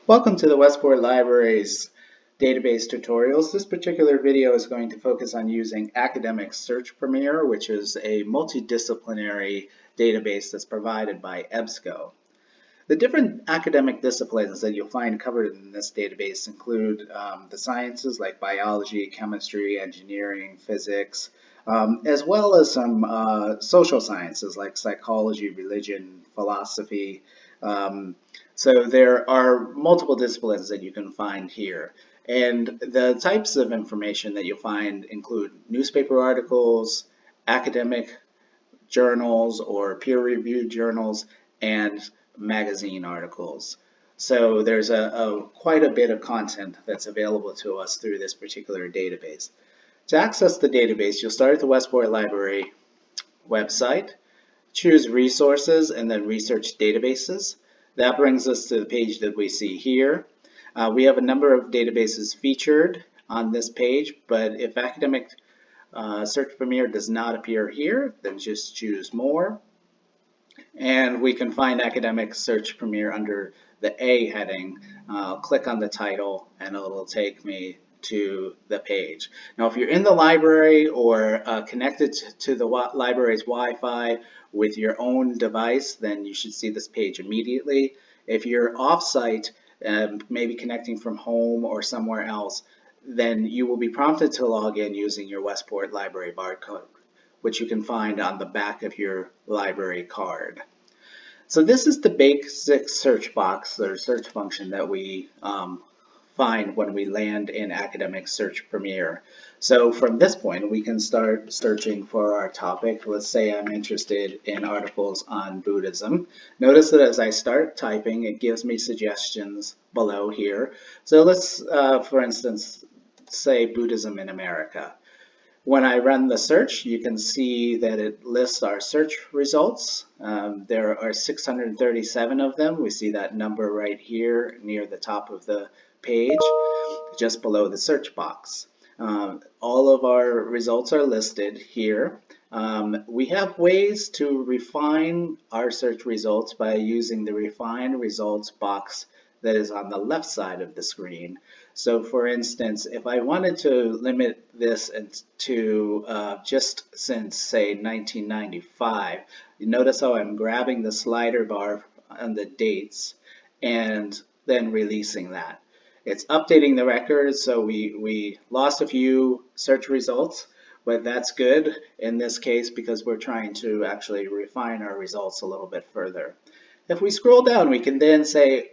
Welcome to the Westport Library's database tutorials. This particular video is going to focus on using Academic Search Premier, which is a multidisciplinary database that's provided by EBSCO. The different academic disciplines that you'll find covered in this database include the sciences like biology, chemistry, engineering, physics, as well as some social sciences like psychology, religion, philosophy. So there are multiple disciplines that you can find here. And the types of information that you'll find include newspaper articles, academic journals or peer-reviewed journals, and magazine articles. So there's quite a bit of content that's available to us through this particular database. To access the database, you'll start at the Westport Library website, choose Resources, and then Research Databases. That brings us to the page that we see here. We have a number of databases featured on this page, but if Academic Search Premier does not appear here, then just choose More. And we can find Academic Search Premier under the A heading. I'll click on the title and it'll take me to the page. Now, if you're in the library or connected to the library's Wi-Fi with your own device, then you should see this page immediately. If you're off-site, maybe connecting from home or somewhere else, then you will be prompted to log in using your Westport Library barcode, which you can find on the back of your library card. So this is the basic search box or search function that we find when we land in Academic Search Premier. So from this point, we can start searching for our topic. Let's say I'm interested in articles on Buddhism. Notice that as I start typing, it gives me suggestions below here. So let's, for instance, say Buddhism in America. When I run the search, you can see that it lists our search results. There are 637 of them. We see that number right here near the top of the page, just below the search box. All of our results are listed here. We have ways to refine our search results by using the Refine Results box that is on the left side of the screen. So for instance, if I wanted to limit this to just since, say, 1995, you notice how I'm grabbing the slider bar on the dates and then releasing that. It's updating the records, so we lost a few search results, but that's good in this case because we're trying to actually refine our results a little bit further. If we scroll down, we can then say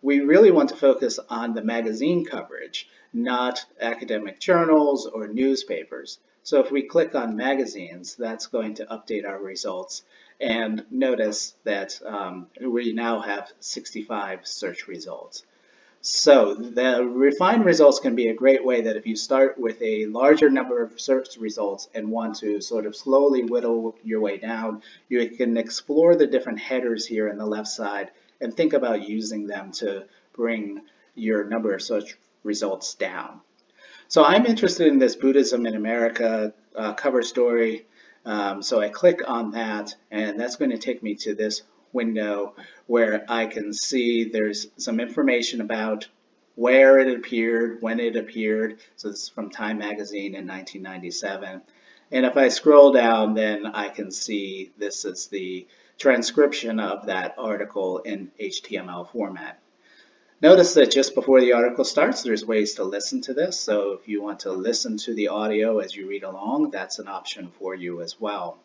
we really want to focus on the magazine coverage, not academic journals or newspapers. So if we click on magazines, that's going to update our results. And notice that we now have 65 search results. So the refined results can be a great way that if you start with a larger number of search results and want to sort of slowly whittle your way down, you can explore the different headers here on the left side and think about using them to bring your number of search results down. So I'm interested in this Buddhism in America cover story. So I click on that, and that's going to take me to this window where I can see there's some information about where it appeared, when it appeared. So this is from Time Magazine in 1997. And if I scroll down, then I can see this is the transcription of that article in HTML format. Notice that just before the article starts, there's ways to listen to this. So if you want to listen to the audio as you read along, that's an option for you as well.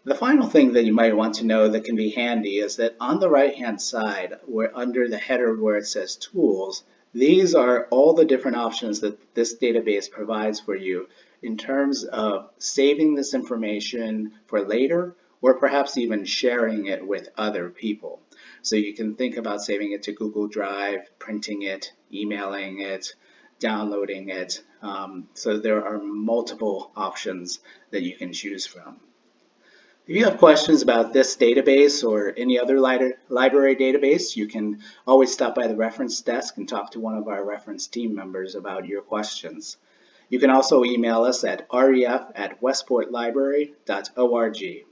The final thing that you might want to know that can be handy is that on the right-hand side, where under the header where it says Tools, these are all the different options that this database provides for you in terms of saving this information for later, or perhaps even sharing it with other people. So you can think about saving it to Google Drive, printing it, emailing it, downloading it. So there are multiple options that you can choose from. If you have questions about this database or any other library database, you can always stop by the reference desk and talk to one of our reference team members about your questions. You can also email us at ref@westportlibrary.org.